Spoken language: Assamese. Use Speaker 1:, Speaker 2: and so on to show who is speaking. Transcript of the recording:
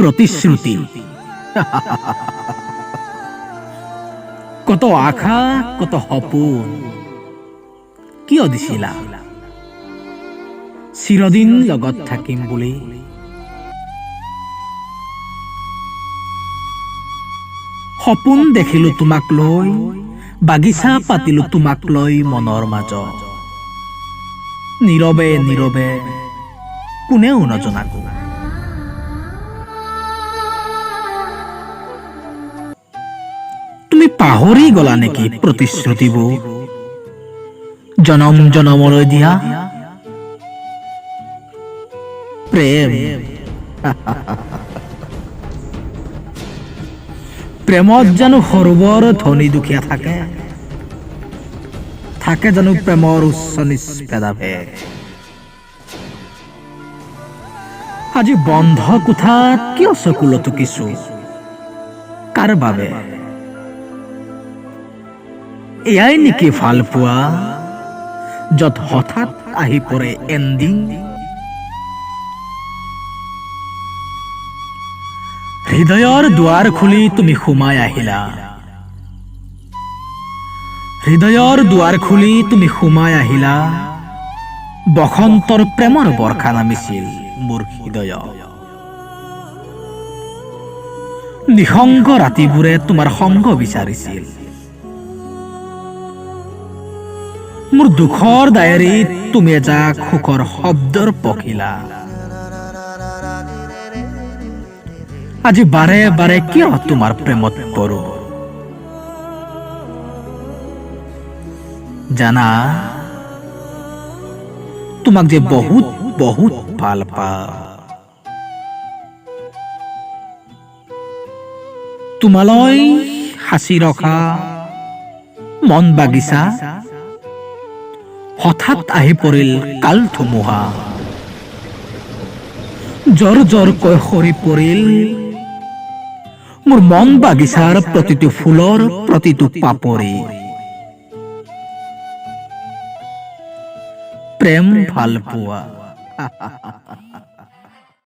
Speaker 1: প্ৰতিশ্ৰুতি। কত আশা, কত সপোন, কিয় দিছিলা চিৰদিন লগত থাকিম বুলি? সপোন দেখিলো তোমাক লৈ, বাগিচা পাতিলো তোমাক লৈ মনৰ মাজত, নীৰৱে নীৰৱে কোনেও নজনাকো। তুমি পাহৰি গলা নেকি প্ৰতিশ্ৰুতিবোৰ, জনম জনমলৈ দিয়া প্ৰেম? প্ৰেমত জানো সৰুবৰ ধনী দুখীয়া থাকে? থাকে জানো প্ৰেমৰ উচ্চ নিচ ভেদাভেদ? আজি বন্ধ কোঠাত কিয় চকুলো টুকিছো? কাৰ বাবে? এয়াই নেকি ভাল পোৱা, যত হঠাৎ আহি পৰে এণ্ডিং? হৃদয়ৰ দুৱাৰ খুলি তুমি সোমাই আহিলা, হৃদয়ৰ দুৱাৰ খুলি তুমি সোমাই আহিলা, বসন্তৰ প্ৰেমৰ বৰ্ষা নামিছিল মোৰ হৃদয়ত। নিসংগ ৰাতিবোৰে তোমাৰ সংগ বিচাৰিছিল, মোৰ দুখৰ ডায়েৰীত তুমি এজাক সুখৰ শব্দৰ পখিলা। আজি বাৰে বাৰে কিয় তোমাৰ প্ৰেমত পৰো? জানা, তোমাক যে বহুত বহুত ভাল পাওঁ। তোমালৈ সাঁচি ৰখা মন বাগিচা হঠাৎ আহি পৰিল কাল ধুমুহা, জৰ জৰকৈ সৰি পৰিল মোৰ মন বাগিচাৰ প্ৰতিটো ফুলৰ প্ৰতিটো পাপৰি। প্ৰেম ভাল পোৱা